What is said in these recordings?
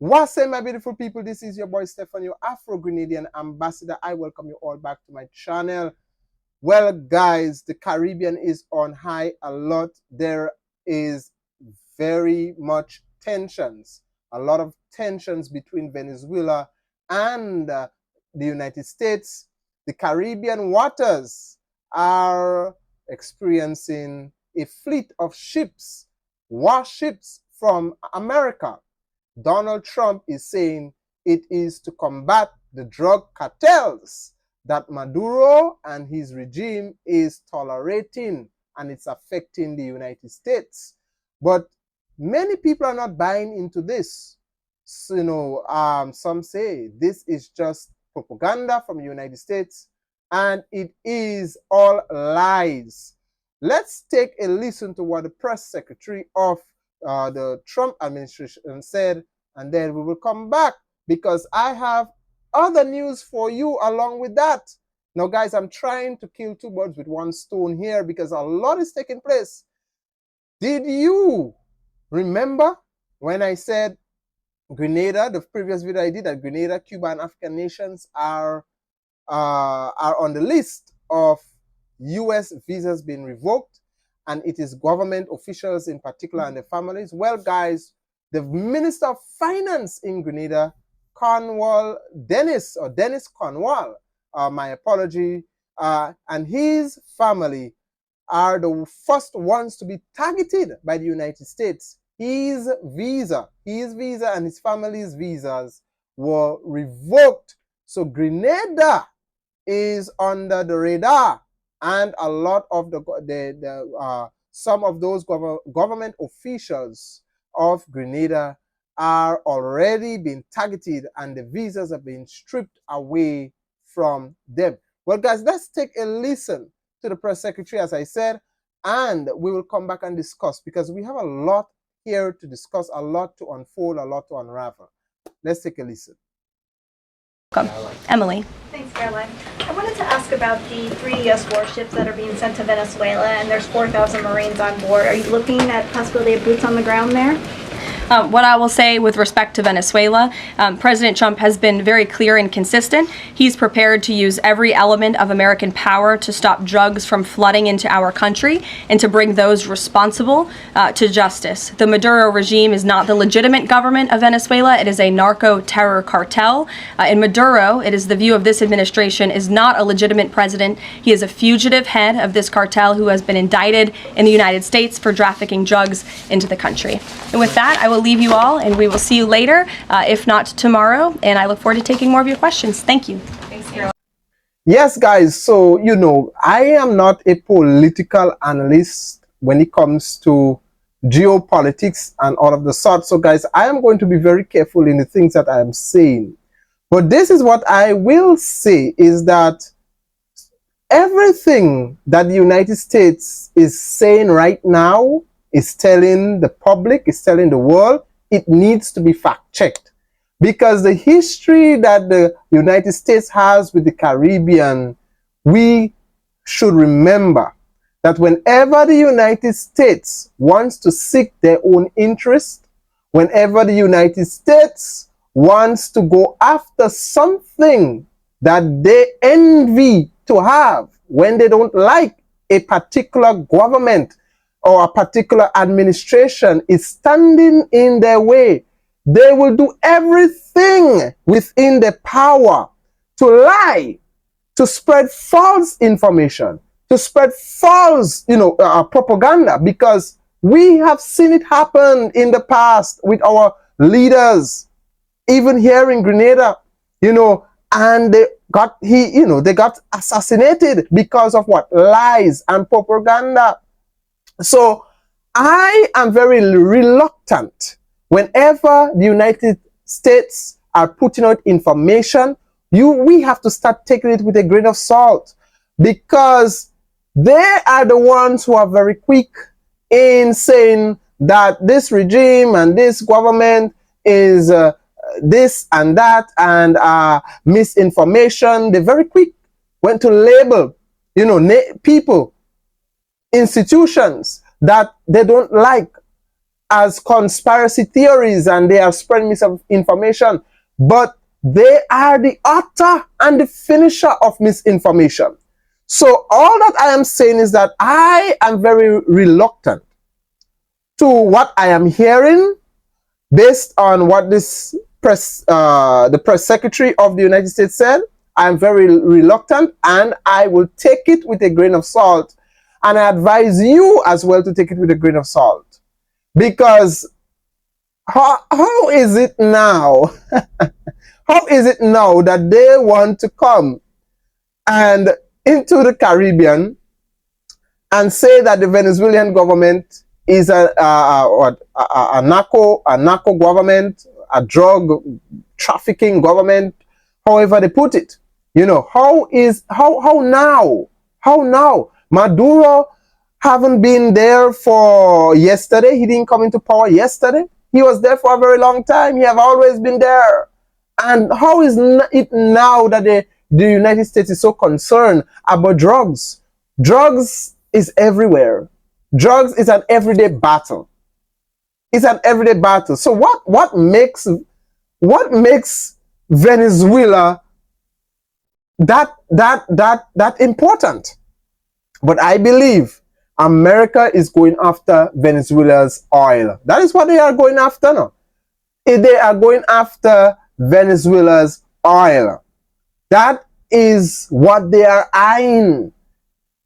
What's up, my beautiful people? This is your boy Stefan, your Afro-Grenadian ambassador. I welcome you all back to my channel. Well, guys, the Caribbean is on high alert. There is very much tensions, a lot of tensions between Venezuela and the United States. The Caribbean waters are experiencing a fleet of ships, warships from America. Donald Trump is saying it is to combat the drug cartels that Maduro and his regime is tolerating, and it's affecting the United States. But many people are not buying into this. So, some say this is just propaganda from the United States, and it is all lies. Let's take a listen to what the press secretary of the Trump administration said, and then we will come back because I have other news for you along with that. Now, guys, I'm trying to kill two birds with one stone here because a lot is taking place. Did you remember when I said Grenada, the previous video I did, that Grenada, Cuba, and African nations are on the list of U.S. visas being revoked, and it is government officials in particular and their families? Well, guys, the Minister of Finance in Grenada, Denise Cornwall, my apology, and his family are the first ones to be targeted by the United States. His visa and his family's visas were revoked. So Grenada is under the radar, and a lot of some of those government officials of Grenada are already being targeted, and the visas are being stripped away from them. Well, guys, let's take a listen to the press secretary, as I said, and we will come back and discuss, because we have a lot here to discuss, a lot to unfold, a lot to unravel. Let's take a listen. Emily. Thanks, Caroline. I wanted to ask about the 3 U.S. warships that are being sent to Venezuela, and there's 4,000 Marines on board. Are you looking at possibility of boots on the ground there? What I will say with respect to Venezuela, President Trump has been very clear and consistent. He's prepared to use every element of American power to stop drugs from flooding into our country and to bring those responsible to justice. The Maduro regime is not the legitimate government of Venezuela. It is a narco-terror cartel. In Maduro, it is the view of this administration, is not a legitimate president. He is a fugitive head of this cartel who has been indicted in the United States for trafficking drugs into the country. And with that, I will leave you all, and we will see you later, if not tomorrow, and I look forward to taking more of your questions. Thank you. Thanks, Caroline. Yes, guys, so, I am not a political analyst when it comes to geopolitics and all of the sorts. So, guys, I am going to be very careful in the things that I am saying. But this is what I will say, is that everything that the United States is saying right now, is telling the public, is telling the world, it needs to be fact-checked. Because the history that the United States has with the Caribbean, we should remember that whenever the United States wants to seek their own interest, whenever the United States wants to go after something that they envy to have, when they don't like a particular government or a particular administration is standing in their way, they will do everything within their power to lie, to spread false information, to spread false, propaganda, because we have seen it happen in the past with our leaders, even here in Grenada, and they got assassinated because of what? Lies and propaganda. So I am very reluctant whenever the United States are putting out information. We have to start taking it with a grain of salt, because they are the ones who are very quick in saying that this regime and this government is this and that and misinformation. They're very quick when to label, people, institutions that they don't like, as conspiracy theories and they are spreading misinformation, but they are the author and the finisher of misinformation. So all that I am saying is that I am very reluctant to what I am hearing based on what this the press secretary of the United States said. I am very reluctant, and I will take it with a grain of salt, and I advise you as well to take it with a grain of salt, because how is it now how is it now that they want to come and into the Caribbean and say that the Venezuelan government is a narco government, a drug trafficking government, however they put it? You know, how now? Maduro haven't been there for yesterday. He didn't come into power yesterday. He was there for a very long time. He have always been there. And how is it now that the United States is so concerned about drugs? Drugs is everywhere. Drugs is an everyday battle. It's an everyday battle. So what makes Venezuela that important? But I believe America is going after Venezuela's oil. That is what they are going after now. They are going after Venezuela's oil. That is what they are eyeing.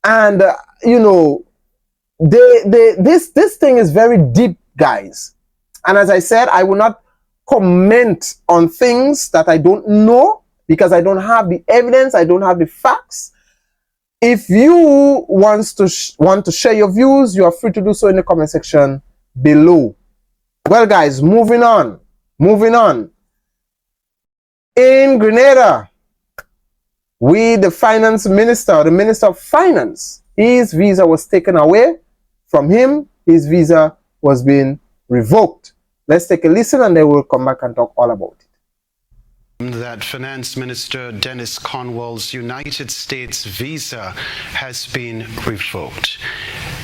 And you know, this thing is very deep, guys. And as I said, I will not comment on things that I don't know, because I don't have the evidence, I don't have the facts. If you want to share your views, you are free to do so in the comment section below. Well, guys, moving on. In Grenada, the finance minister, the minister of finance, his visa was taken away from him. His visa was being revoked. Let's take a listen and then we'll come back and talk all about it. That Finance Minister Denise Cornwall's United States visa has been revoked.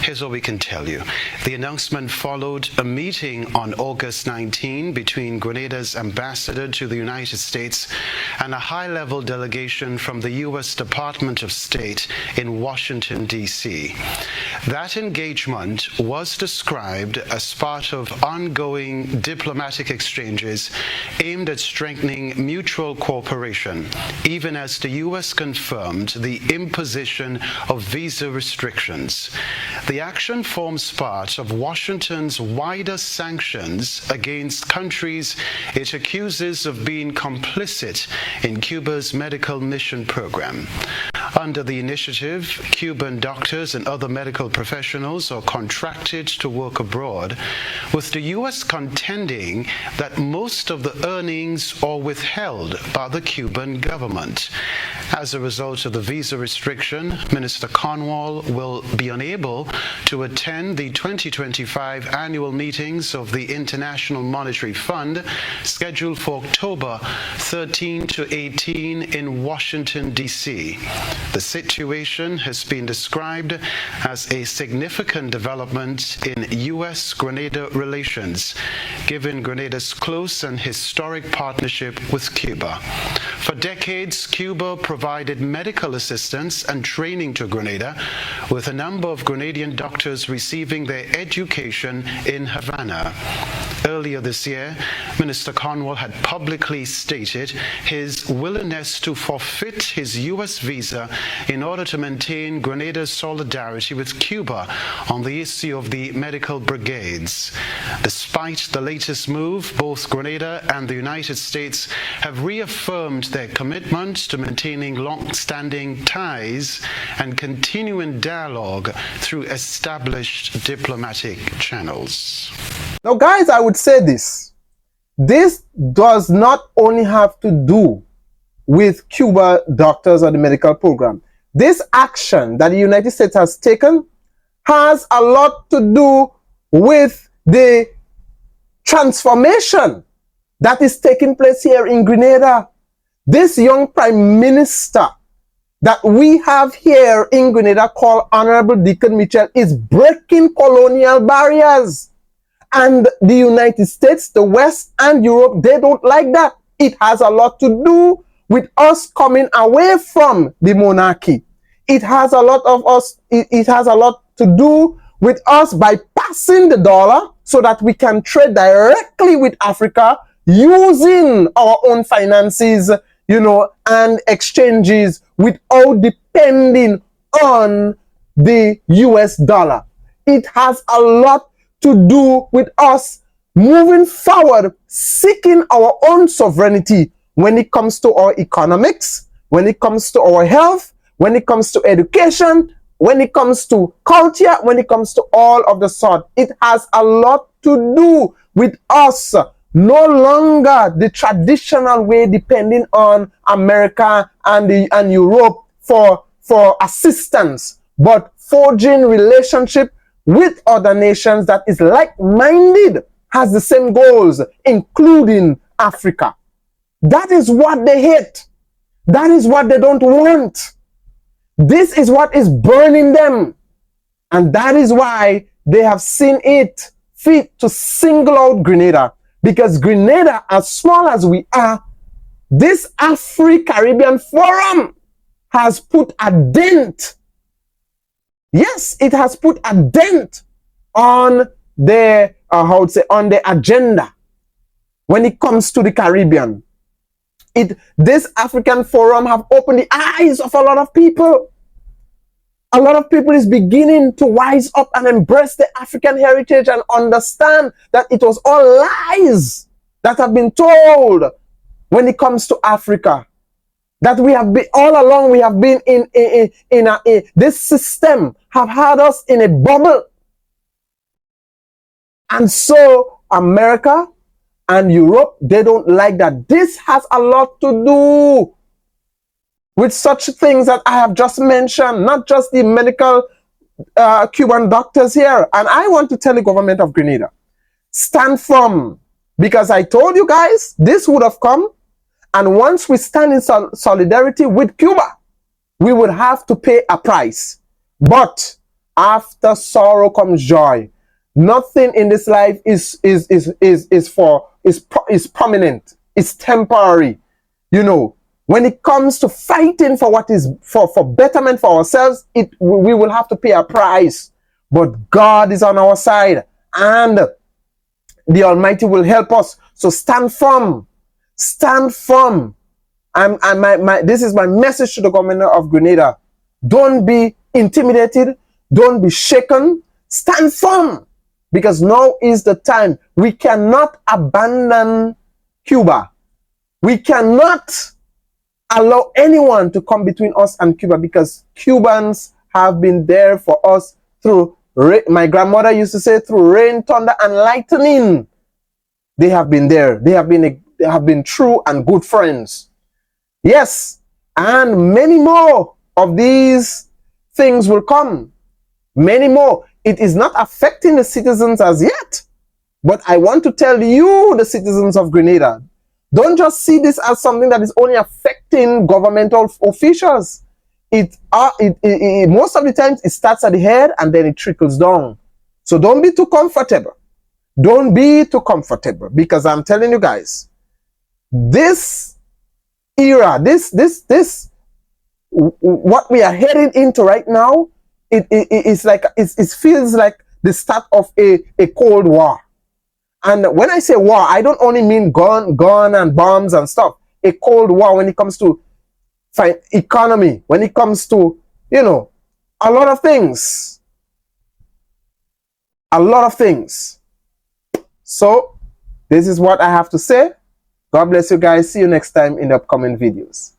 Here's what we can tell you. The announcement followed a meeting on August 19 between Grenada's ambassador to the United States and a high-level delegation from the U.S. Department of State in Washington, D.C. That engagement was described as part of ongoing diplomatic exchanges aimed at strengthening mutual cooperation, even as the U.S. confirmed the imposition of visa restrictions. The action forms part of Washington's wider sanctions against countries it accuses of being complicit in Cuba's medical mission program. Under the initiative, Cuban doctors and other medical professionals are contracted to work abroad, with the U.S. contending that most of the earnings are withheld by the Cuban government. As a result of the visa restriction, Minister Cornwall will be unable to attend the 2025 annual meetings of the International Monetary Fund, scheduled for October 13 to 18 in Washington, D.C. The situation has been described as a significant development in U.S.-Grenada relations, given Grenada's close and historic partnership with Cuba. For decades, Cuba provided medical assistance and training to Grenada, with a number of Grenadian doctors receiving their education in Havana. Earlier this year, Minister Cornwall had publicly stated his willingness to forfeit his U.S. visa in order to maintain Grenada's solidarity with Cuba on the issue of the medical brigades. Despite the latest move, both Grenada and the United States have reaffirmed their commitment to maintaining long-standing ties and continuing dialogue through established diplomatic channels. Now, guys, I would say this. This does not only have to do with Cuba doctors or the medical program. This action that the United States has taken has a lot to do with the transformation that is taking place here in Grenada. This young prime minister that we have here in Grenada, called Honorable Deacon Mitchell, is breaking colonial barriers. And the United States, the West, and Europe, they don't like that. It has a lot to do with us coming away from the monarchy. It has a lot of us, it has a lot to do with us bypassing the dollar so that we can trade directly with Africa using our own finances, you know, and exchanges without depending on the US dollar. It has a lot to do with us moving forward, seeking our own sovereignty when it comes to our economics, when it comes to our health, when it comes to education, when it comes to culture, when it comes to all of the sort. It has a lot to do with us no longer the traditional way depending on America and Europe for assistance, but forging relationship with other nations that is like-minded, has the same goals, including Africa. That is what they hate. That is what they don't want. This is what is burning them. And that is why they have seen it fit to single out Grenada. Because Grenada, as small as we are, this Afro-Caribbean Forum has put a dent. Yes, it has put a dent on the, on the agenda when it comes to the Caribbean. This African Forum have opened the eyes of a lot of people. A lot of people is beginning to wise up and embrace the African heritage and understand that it was all lies that have been told when it comes to Africa. That we have been, all along we have been this system have had us in a bubble. And so America and Europe, they don't like that. This has a lot to do with such things that I have just mentioned, not just the medical Cuban doctors here. And I want to tell the government of Grenada, stand firm, because I told you guys this would have come. And once we stand in solidarity with Cuba, we would have to pay a price. But after sorrow comes joy. Nothing in this life is permanent. It's temporary. You know, when it comes to fighting for what is for betterment for ourselves, we will have to pay a price. But God is on our side, and the Almighty will help us. So stand firm. Stand firm. This is my message to the government of Grenada. Don't be intimidated. Don't be shaken. Stand firm. Because now is the time. We cannot abandon Cuba. We cannot allow anyone to come between us and Cuba, because Cubans have been there for us through, my grandmother used to say, through rain, thunder, and lightning. They have been there. They have been true and good friends. Yes, and many more of these things will come. Many more. It is not affecting the citizens as yet. But I want to tell you, the citizens of Grenada, don't just see this as something that is only affecting governmental officials. Most of the times it starts at the head and then it trickles down. So don't be too comfortable. Don't be too comfortable, because I'm telling you guys, this era, what we are heading into right now, it feels like the start of a Cold War. And when I say war, I don't only mean gun and bombs and stuff. A Cold War when it comes to economy, when it comes to, you know, a lot of things. A lot of things. So, this is what I have to say. God bless you guys. See you next time in the upcoming videos.